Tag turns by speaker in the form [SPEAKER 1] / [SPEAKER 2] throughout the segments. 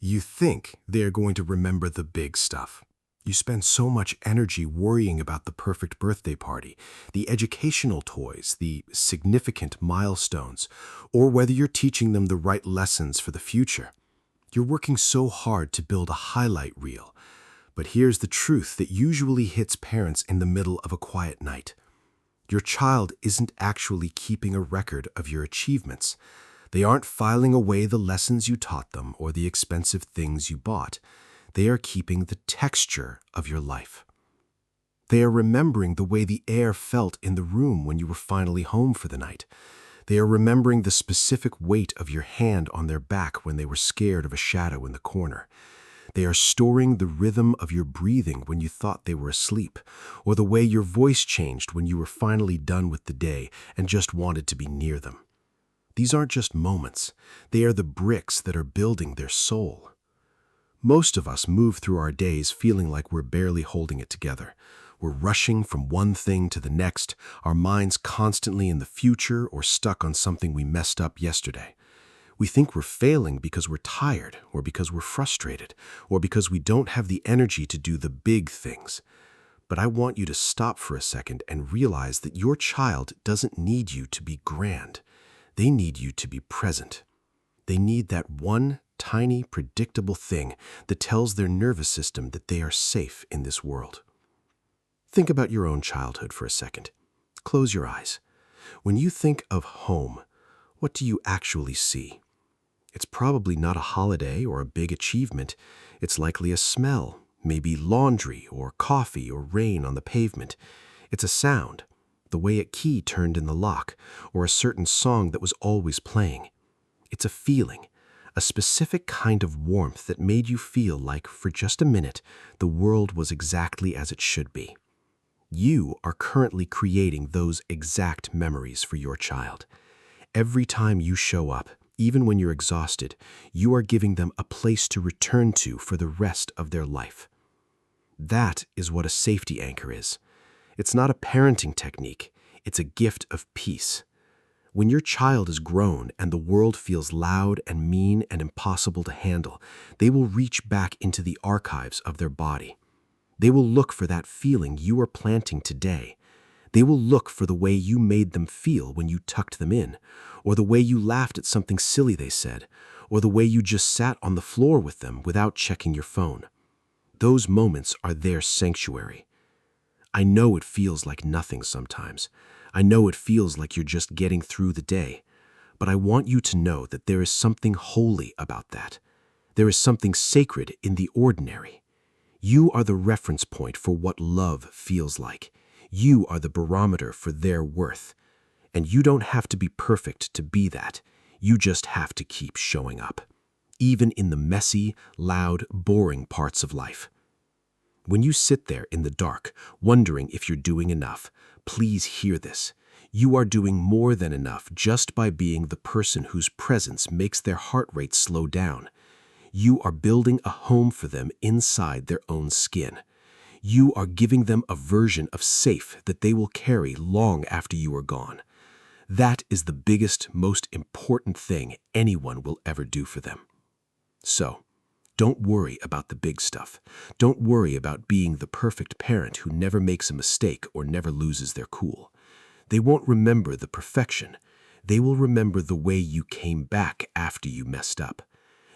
[SPEAKER 1] You think they're going to remember the big stuff. You spend so much energy worrying about the perfect birthday party, the educational toys, the significant milestones, or whether you're teaching them the right lessons for the future. You're working so hard to build a highlight reel. But here's the truth that usually hits parents in the middle of a quiet night. Your child isn't actually keeping a record of your achievements. They aren't filing away the lessons you taught them or the expensive things you bought. They are keeping the texture of your life. They are remembering the way the air felt in the room when you were finally home for the night. They are remembering the specific weight of your hand on their back when they were scared of a shadow in the corner. They are storing the rhythm of your breathing when you thought they were asleep, or the way your voice changed when you were finally done with the day and just wanted to be near them. These aren't just moments. They are the bricks that are building their soul. Most of us move through our days feeling like we're barely holding it together. We're rushing from one thing to the next, our minds constantly in the future or stuck on something we messed up yesterday. We think we're failing because we're tired, or because we're frustrated, or because we don't have the energy to do the big things. But I want you to stop for a second and realize that your child doesn't need you to be grand. They need you to be present. They need that one tiny, predictable thing that tells their nervous system that they are safe in this world. Think about your own childhood for a second. Close your eyes. When you think of home, what do you actually see? It's probably not a holiday or a big achievement. It's likely a smell, maybe laundry or coffee or rain on the pavement. It's a sound, the way a key turned in the lock, or a certain song that was always playing. It's a feeling, a specific kind of warmth that made you feel like, for just a minute, the world was exactly as it should be. You are currently creating those exact memories for your child. Every time you show up, even when you're exhausted, you are giving them a place to return to for the rest of their life. That is what a safety anchor is. It's not a parenting technique, it's a gift of peace. When your child is grown and the world feels loud and mean and impossible to handle, they will reach back into the archives of their body. They will look for that feeling you are planting today. They will look for the way you made them feel when you tucked them in, or the way you laughed at something silly they said, or the way you just sat on the floor with them without checking your phone. Those moments are their sanctuary. I know it feels like nothing sometimes. I know it feels like you're just getting through the day. But I want you to know that there is something holy about that. There is something sacred in the ordinary. You are the reference point for what love feels like. You are the barometer for their worth. And you don't have to be perfect to be that. You just have to keep showing up, even in the messy, loud, boring parts of life. When you sit there in the dark, wondering if you're doing enough, please hear this. You are doing more than enough just by being the person whose presence makes their heart rate slow down. You are building a home for them inside their own skin. You are giving them a version of safe that they will carry long after you are gone. That is the biggest, most important thing anyone will ever do for them. So, don't worry about the big stuff. Don't worry about being the perfect parent who never makes a mistake or never loses their cool. They won't remember the perfection. They will remember the way you came back after you messed up.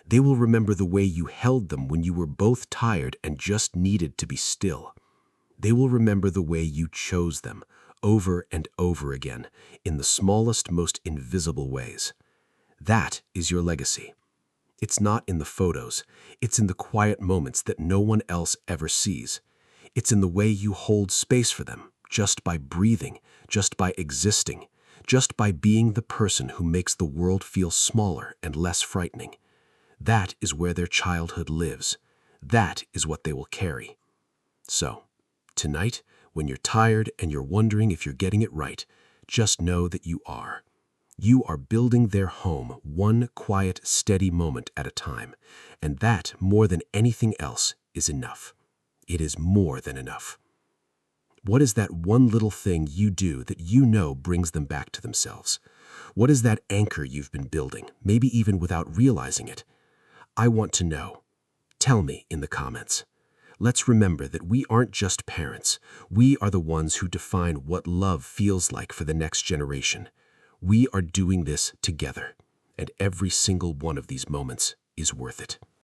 [SPEAKER 1] They will remember the way you held them when you were both tired and just needed to be still. They will remember the way you chose them over and over again in the smallest, most invisible ways. That is your legacy. It's not in the photos. It's in the quiet moments that no one else ever sees. It's in the way you hold space for them, just by breathing, just by existing, just by being the person who makes the world feel smaller and less frightening. That is where their childhood lives. That is what they will carry. So, tonight, when you're tired and you're wondering if you're getting it right, just know that you are. You are building their home one quiet, steady moment at a time, and that, more than anything else, is enough. It is more than enough. What is that one little thing you do that you know brings them back to themselves? What is that anchor you've been building, maybe even without realizing it? I want to know. Tell me in the comments. Let's remember that we aren't just parents. We are the ones who define what love feels like for the next generation. We are doing this together, and every single one of these moments is worth it.